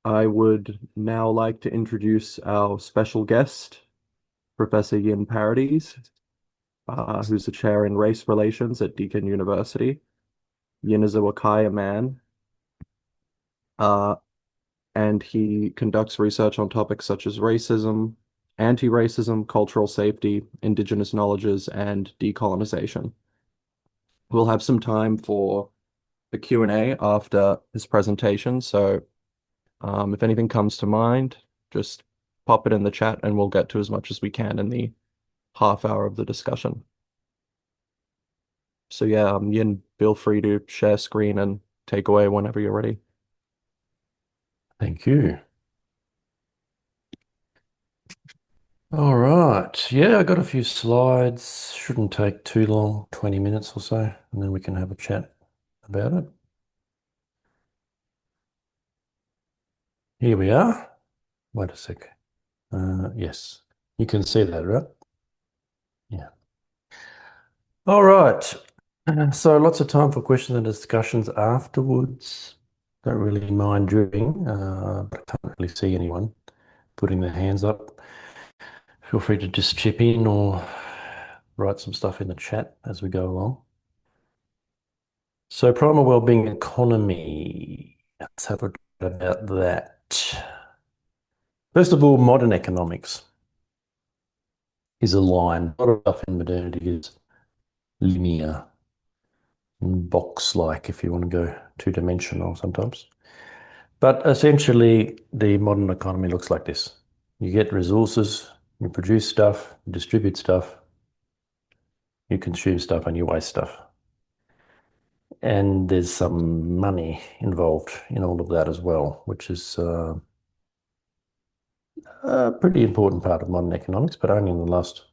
I would now like to introduce our special guest, Professor Yin Paradies, who's the chair in race relations at Deakin University. Yin is a Wakaya man, uh, and he conducts research on topics such as racism, anti-racism, cultural safety, Indigenous knowledges, and decolonization. We'll have some time for a Q&A after his presentation, so if anything comes to mind, just pop it in the chat and we'll get to as much as we can in the half hour of the discussion. So yeah, Yin, feel free to share screen and take away whenever you're ready. Thank you. All right. Yeah, I got a few slides. Shouldn't take too long, 20 minutes or so, and then we can have a chat about it. Here we are. Wait a sec. Yes, you can see that, right? Yeah. All right. So lots of time for questions and discussions afterwards. Don't really mind during, but I can't really see anyone putting their hands up. Feel free to just chip in or write some stuff in the chat as we go along. So primal wellbeing economy. Let's have a chat about that. First of all, modern economics is a line. A lot of stuff in modernity is linear and box-like, if you want to go two-dimensional sometimes. But essentially, the modern economy looks like this. You get resources, you produce stuff, you distribute stuff, you consume stuff, and you waste stuff. And there's some money involved in all of that as well, which is a pretty important part of modern economics, but only in the last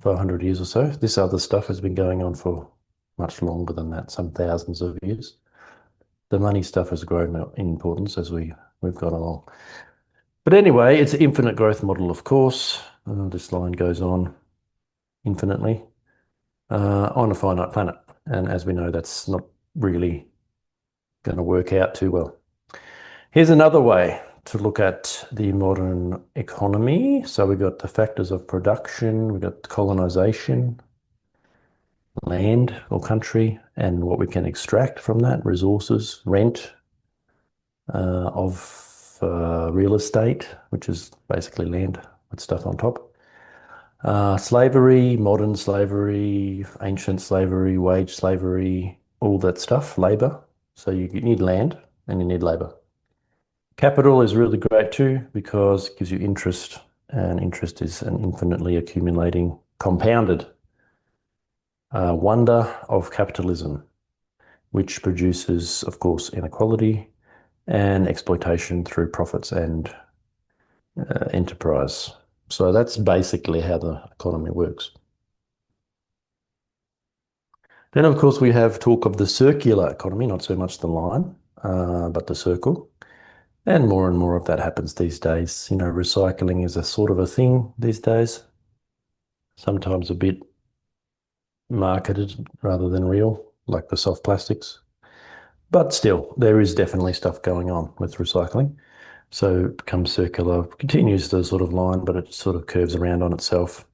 400 years or so. This other stuff has been going on for much longer than that, some thousands of years. The money stuff has grown in importance as we've gone along. But anyway, it's an infinite growth model, of course. This line goes on infinitely on a finite planet. And as we know, that's not really going to work out too well. Here's another way to look at the modern economy. So we've got the factors of production, we've got colonization, land or country, and what we can extract from that, resources, rent of real estate, which is basically land with stuff on top. Slavery, modern slavery, ancient slavery, wage slavery, all that stuff, labor. So you need land and you need labor. Capital is really great too because it gives you interest, and interest is an infinitely accumulating, compounded wonder of capitalism, which produces, of course, inequality and exploitation through profits and enterprise. So that's basically how the economy works. Then, of course, we have talk of the circular economy, not so much the line, but the circle. And more of that happens these days. You know, recycling is a sort of a thing these days, sometimes a bit marketed rather than real, like the soft plastics. But still, there is definitely stuff going on with recycling. So it becomes circular, continues the sort of line, but it sort of curves around on itself.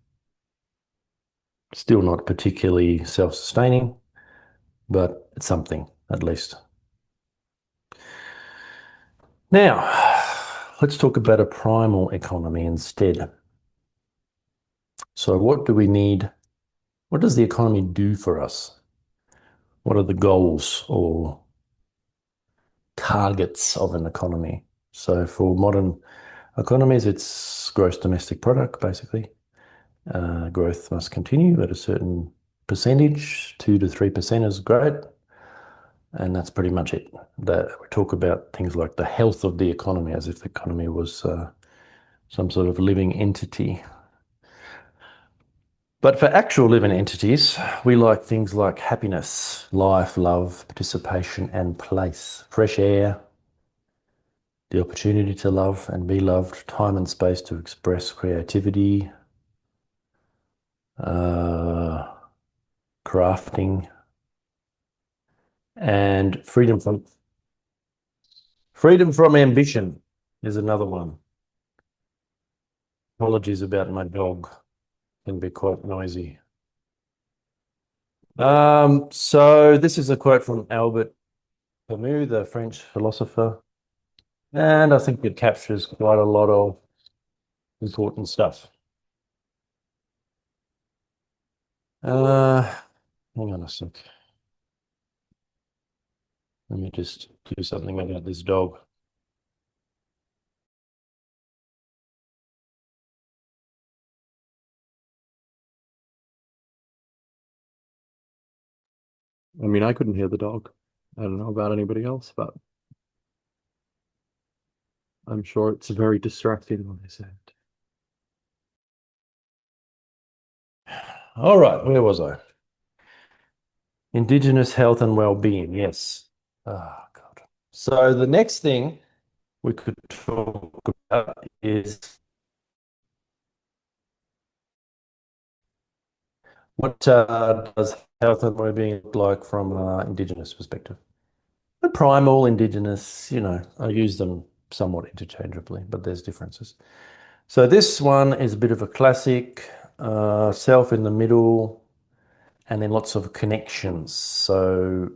Still not particularly self-sustaining, but it's something at least. Now, let's talk about a primal economy instead. So what do we need? What does the economy do for us? What are the goals or targets of an economy? So for modern economies, it's gross domestic product, basically. Growth must continue at a certain percentage, 2 to 3% is great. And that's pretty much it. That we talk about things like the health of the economy as if the economy was some sort of living entity. But for actual living entities, we like things like happiness, life, love, participation, and place, fresh air, the opportunity to love and be loved, time and space to express creativity, uh, crafting, and freedom from ambition. Here's another one. Apologies about my dog. Can be quite noisy. So this is a quote from Albert Camus, the French philosopher, and I think it captures quite a lot of important stuff. Uh, Hang on a sec. Let me just do something about this dog. I mean, I couldn't hear the dog. I don't know about anybody else, but I'm sure it's very distracting when I say it. All right, where was I? Indigenous health and well-being, yes. Oh, God. So the next thing we could talk about is what does health and well-being look like from an Indigenous perspective? The primal, Indigenous, I use them somewhat interchangeably, but there's differences. So this one is a bit of a classic, self in the middle, and then lots of connections. So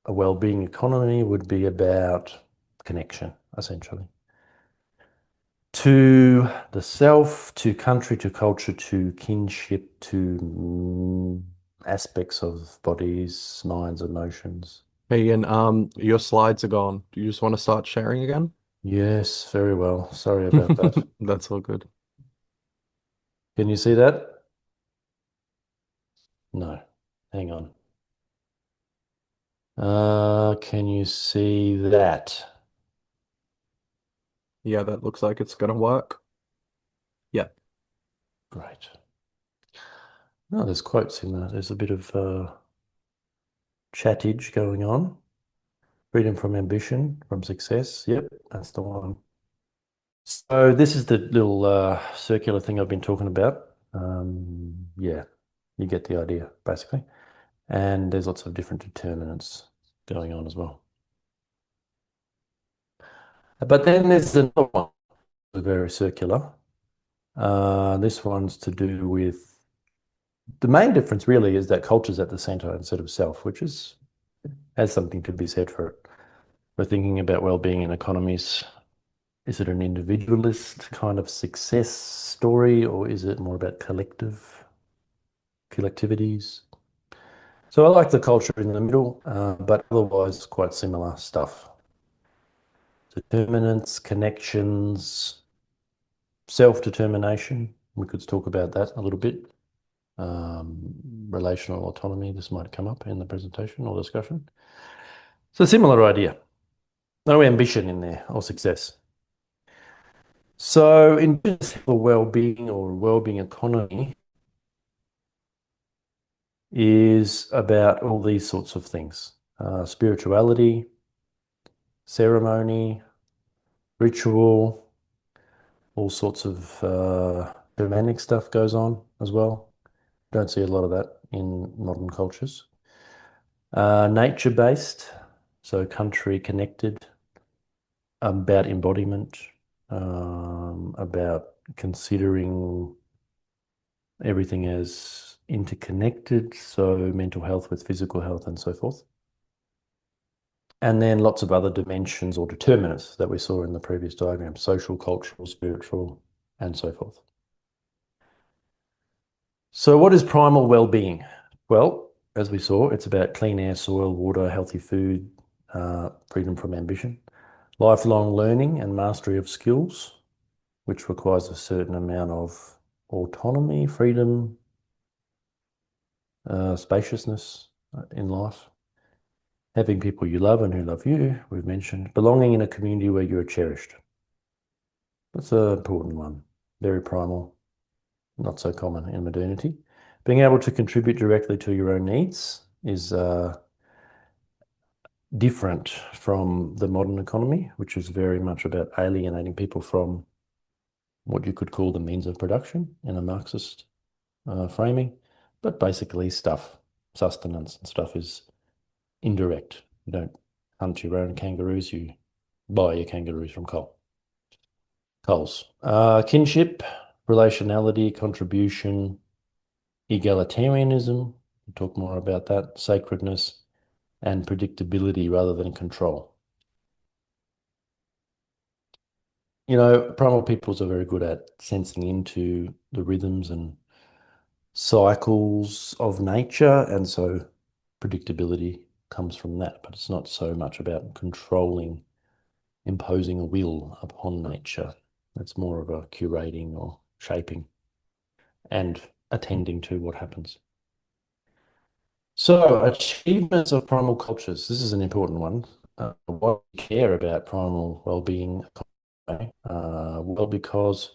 a well-being economy would be about connection, essentially. To the self, to country, to culture, to kinship, to aspects of bodies, minds, emotions. Hey, Ian, your slides are gone. Do you just want to start sharing again? Yes, very well. Sorry about that. That's all good. Can you see that? No. Hang on. Can you see that? Yeah, that looks like it's gonna work. Yeah. Great. No, there's quotes in there. There's a bit of chattage going on. Freedom from ambition, from success. Yep, that's the one. So this is the little circular thing I've been talking about. Yeah, you get the idea, basically. And there's lots of different determinants going on as well. But then there's another one, very circular. This one's to do with the main difference really is that culture's at the center instead of self, which has something to be said for it. We're thinking about well-being in economies. Is it an individualist kind of success story, or is it more about collectivities? So I like the culture in the middle, but otherwise quite similar stuff. Determinants, connections, self-determination. We could talk about that a little bit. Relational autonomy, this might come up in the presentation or discussion. So similar idea. No ambition in there or success. So in for well-being or well-being economy is about all these sorts of things. Spirituality, ceremony, ritual, all sorts of shamanic stuff goes on as well. Don't see a lot of that in modern cultures. Nature-based, so country connected, about embodiment, about considering everything as interconnected, so mental health with physical health and so forth. And then lots of other dimensions or determinants that we saw in the previous diagram, social, cultural, spiritual, and so forth. So what is primal well-being? Well, as we saw, it's about clean air, soil, water, healthy food, freedom from ambition, lifelong learning and mastery of skills, which requires a certain amount of autonomy, freedom, spaciousness in life. Having people you love and who love you, we've mentioned. Belonging in a community where you are cherished. That's an important one. Very primal, not so common in modernity. Being able to contribute directly to your own needs is different from the modern economy, which is very much about alienating people from what you could call the means of production in a Marxist framing. But basically stuff, sustenance and stuff is indirect. You don't hunt your own kangaroos, you buy your kangaroos from coal. Coles. Kinship, relationality, contribution, egalitarianism. We'll talk more about that. Sacredness and predictability rather than control. Primal peoples are very good at sensing into the rhythms and cycles of nature, and so predictability comes from that, but it's not so much about controlling, imposing a will upon nature. It's more of a curating or shaping and attending to what happens. So, achievements of primal cultures. This is an important one. Why we care about primal well-being economy? Well, because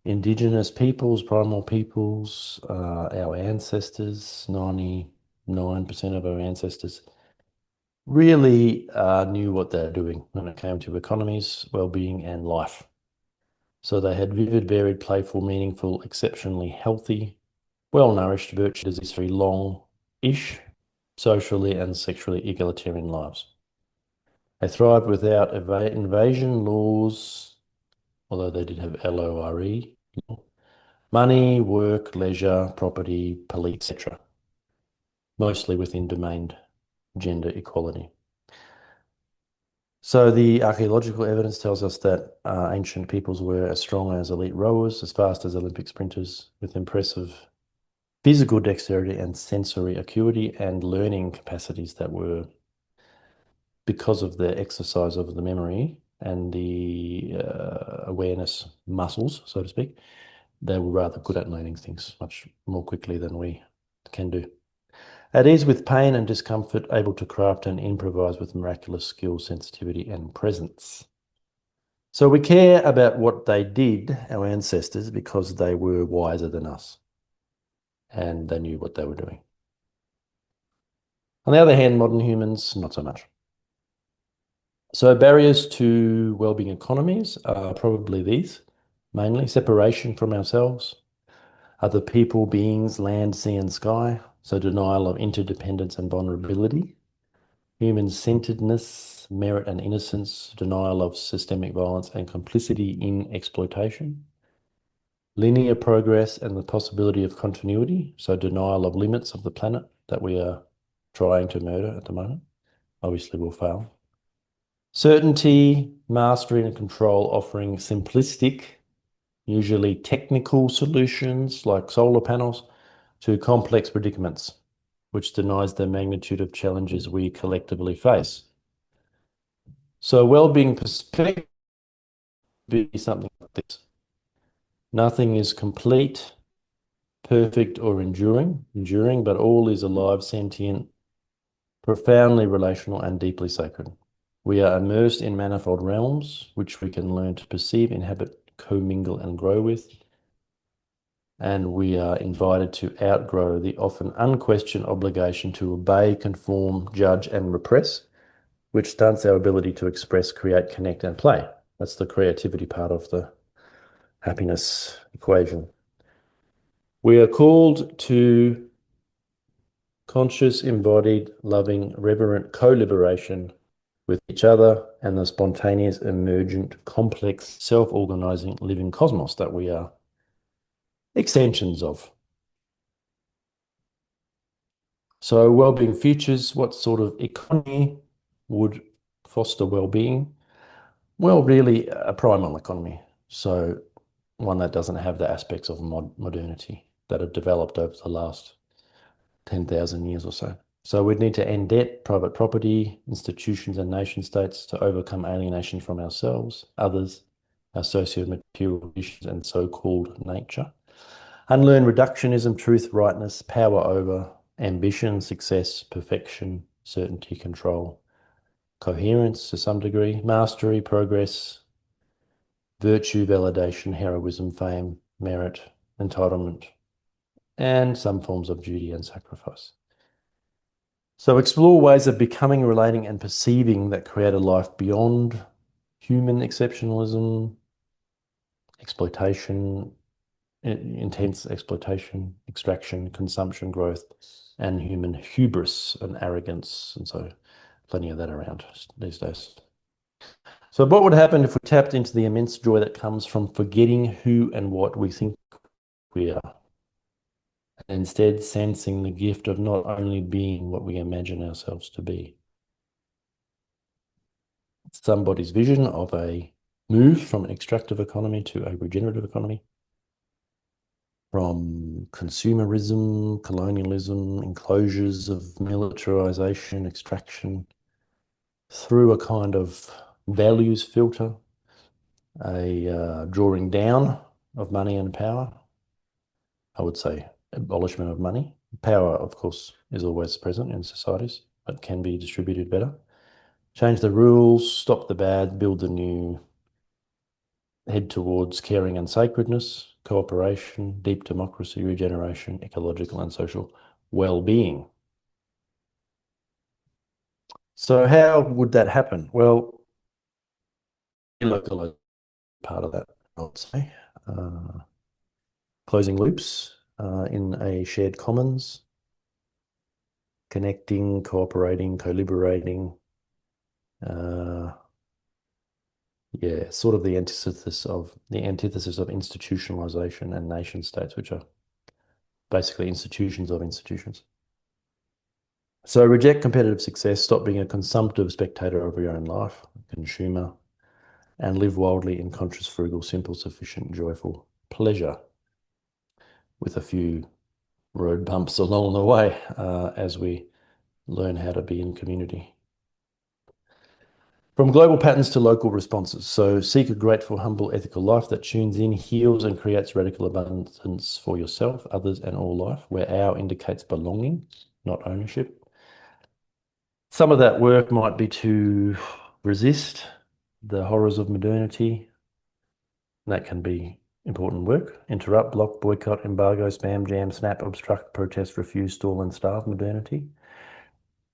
Indigenous peoples, primal peoples, our ancestors, 99% of our ancestors really knew what they're doing when it came to economies, well-being, and life. So they had vivid, varied, playful, meaningful, exceptionally healthy, well-nourished, virtually disease-free, long-ish, socially and sexually egalitarian lives. They thrived without invasion laws, although they did have LORE, money, work, leisure, property, police, etc., mostly within domained gender equality. So the archaeological evidence tells us that ancient peoples were as strong as elite rowers, as fast as Olympic sprinters, with impressive physical dexterity and sensory acuity and learning capacities that were, because of the exercise of the memory and the awareness muscles, so to speak, they were rather good at learning things much more quickly than we can do. At ease with pain and discomfort, able to craft and improvise with miraculous skill, sensitivity, and presence. So we care about what they did, our ancestors, because they were wiser than us and they knew what they were doing. On the other hand, modern humans, not so much. So barriers to well-being economies are probably these, mainly separation from ourselves, other people, beings, land, sea, and sky. So denial of interdependence and vulnerability, human-centeredness, merit and innocence, denial of systemic violence and complicity in exploitation, linear progress and the possibility of continuity, so denial of limits of the planet that we are trying to murder at the moment. Obviously, we'll fail. Certainty, mastery, and control, offering simplistic, usually technical solutions like solar panels to complex predicaments, which denies the magnitude of challenges we collectively face. So well-being perspective would be something like this. Nothing is complete, perfect, or enduring, but all is alive, sentient, profoundly relational, and deeply sacred. We are immersed in manifold realms, which we can learn to perceive, inhabit, commingle, and grow with. And we are invited to outgrow the often unquestioned obligation to obey, conform, judge, and repress, which stunts our ability to express, create, connect, and play. That's the creativity part of the happiness equation. We are called to conscious, embodied, loving, reverent co-liberation with each other and the spontaneous, emergent, complex, self-organizing living cosmos that we are extensions of. So well-being futures, what sort of economy would foster well-being? Well, really a primal economy. So one that doesn't have the aspects of modernity that have developed over the last 10,000 years or so. So we'd need to end debt, private property, institutions and nation states to overcome alienation from ourselves, others, our socio-material issues and so-called nature. Unlearn reductionism, truth, rightness, power over, ambition, success, perfection, certainty, control, coherence to some degree, mastery, progress, virtue, validation, heroism, fame, merit, entitlement, and some forms of duty and sacrifice. So explore ways of becoming, relating, and perceiving that create a life beyond human exceptionalism, exploitation, intense exploitation, extraction, consumption, growth, and human hubris and arrogance. And so plenty of that around these days. So what would happen if we tapped into the immense joy that comes from forgetting who and what we think we are, and instead sensing the gift of not only being what we imagine ourselves to be? Somebody's vision of a move from an extractive economy to a regenerative economy, from consumerism, colonialism, enclosures of militarization, extraction, through a kind of values filter, a drawing down of money and power. I would say abolishment of money. Power, of course, is always present in societies, but can be distributed better. Change the rules, stop the bad, build the new, head towards caring and sacredness, cooperation, deep democracy, regeneration, ecological and social well-being. So how would that happen? Well, relocalising part of that, I would say. Closing loops in a shared commons, connecting, cooperating, co-liberating. Yeah, sort of the antithesis of institutionalization and nation states, which are basically institutions of institutions. So reject competitive success, stop being a consumptive spectator of your own life, consumer, and live wildly in conscious, frugal, simple, sufficient, joyful pleasure, with a few road bumps along the way as we learn how to be in community. From global patterns to local responses. So seek a grateful, humble, ethical life that tunes in, heals, and creates radical abundance for yourself, others, and all life, where our indicates belonging, not ownership. Some of that work might be to resist the horrors of modernity. That can be important work. Interrupt, block, boycott, embargo, spam, jam, snap, obstruct, protest, refuse, stall, and starve modernity.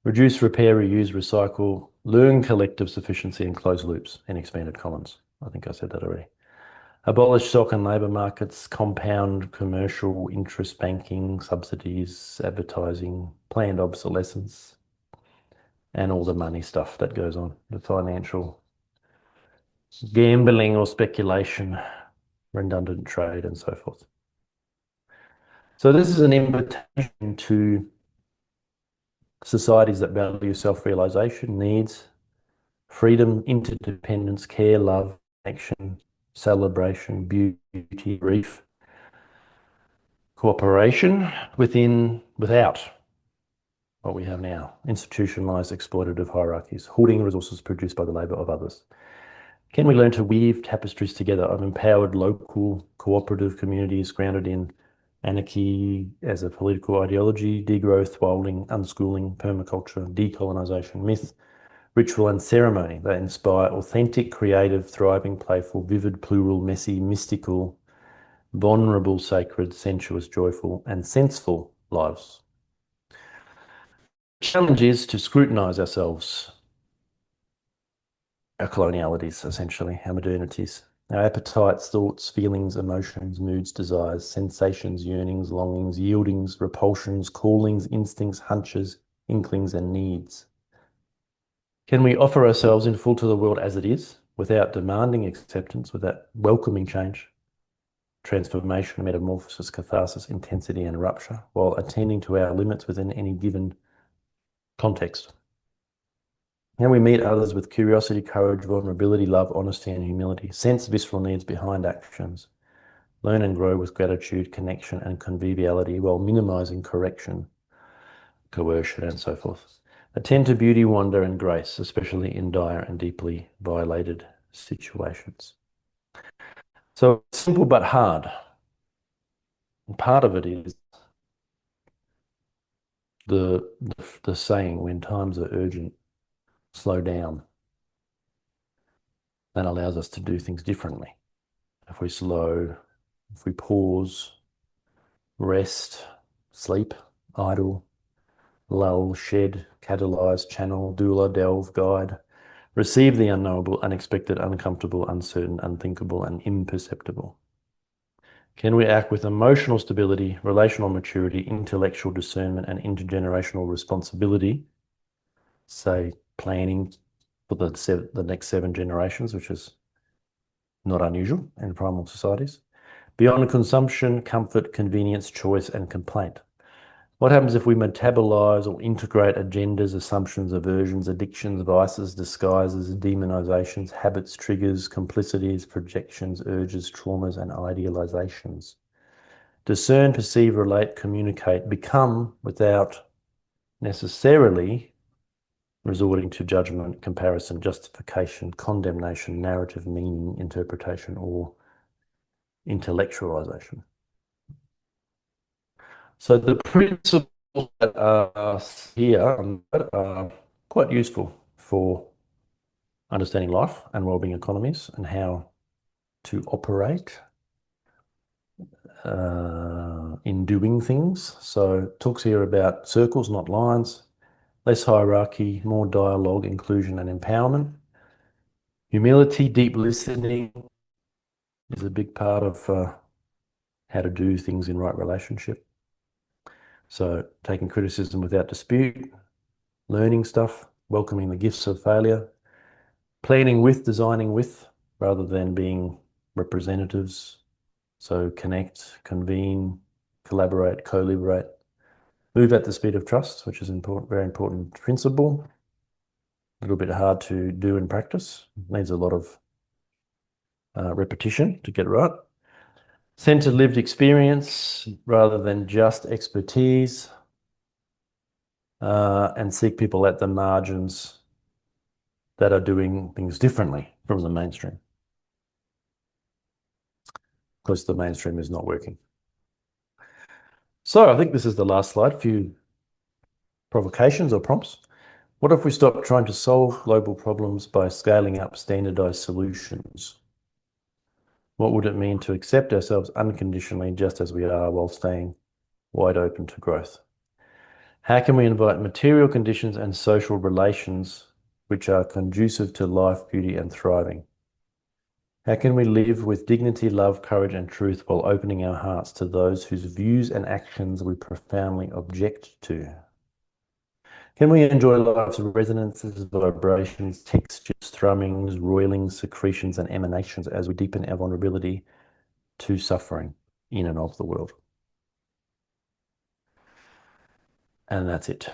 Reduce, repair, reuse, recycle, learn collective sufficiency and close loops in expanded commons. I think I said that already. Abolish stock and labour markets, compound commercial interest banking, subsidies, advertising, planned obsolescence, and all the money stuff that goes on, the financial gambling or speculation, redundant trade, and so forth. So this is an invitation to societies that value self-realization, needs, freedom, interdependence, care, love, connection, celebration, beauty, grief, cooperation without what we have now, institutionalized exploitative hierarchies, hoarding resources produced by the labor of others. Can we learn to weave tapestries together of empowered local cooperative communities grounded in anarchy as a political ideology, degrowth, wilding, unschooling, permaculture, decolonization, myth, ritual and ceremony that inspire authentic, creative, thriving, playful, vivid, plural, messy, mystical, vulnerable, sacred, sensuous, joyful, and senseful lives? The challenge is to scrutinize ourselves, our colonialities, essentially, our modernities, our appetites, thoughts, feelings, emotions, moods, desires, sensations, yearnings, longings, yieldings, repulsions, callings, instincts, hunches, inklings, and needs. Can we offer ourselves in full to the world as it is, without demanding acceptance, without welcoming change, transformation, metamorphosis, catharsis, intensity, and rupture, while attending to our limits within any given context? Can we meet others with curiosity, courage, vulnerability, love, honesty, and humility, sense visceral needs behind actions, learn and grow with gratitude, connection, and conviviality, while minimizing correction, coercion, and so forth? Attend to beauty, wonder, and grace, especially in dire and deeply violated situations. So simple but hard. And part of it is the saying, when times are urgent, slow down. That allows us to do things differently. If we slow, if we pause, rest, sleep, idle, lull, shed, catalyze, channel, doula, delve, guide, receive the unknowable, unexpected, uncomfortable, uncertain, unthinkable, and imperceptible. Can we act with emotional stability, relational maturity, intellectual discernment, and intergenerational responsibility? Say, planning for the next 7 generations, which is not unusual in primal societies. Beyond consumption, comfort, convenience, choice, and complaint. What happens if we metabolize or integrate agendas, assumptions, aversions, addictions, vices, disguises, demonizations, habits, triggers, complicities, projections, urges, traumas, and idealizations? Discern, perceive, relate, communicate, become without necessarily resorting to judgment, comparison, justification, condemnation, narrative, meaning, interpretation, or intellectualization. So the principles that are here are quite useful for understanding life and wellbeing economies and how to operate in doing things. So it talks here about circles, not lines, less hierarchy, more dialogue, inclusion, and empowerment. Humility, deep listening is a big part of how to do things in right relationship. So taking criticism without dispute, learning stuff, welcoming the gifts of failure, planning with, designing with, rather than being representatives. So connect, convene, collaborate, co-liberate, move at the speed of trust, which is important, very important principle. A little bit hard to do in practice. Needs a lot of repetition to get it right. Centered lived experience rather than just expertise, and seek people at the margins that are doing things differently from the mainstream, because the mainstream is not working. So I think this is the last slide. Few provocations or prompts. What if we stop trying to solve global problems by scaling up standardized solutions? What would it mean to accept ourselves unconditionally just as we are while staying wide open to growth? How can we invite material conditions and social relations which are conducive to life, beauty, and thriving? How can we live with dignity, love, courage, and truth while opening our hearts to those whose views and actions we profoundly object to? Can we enjoy life's resonances, vibrations, textures, thrummings, roilings, secretions, and emanations as we deepen our vulnerability to suffering in and of the world? And that's it.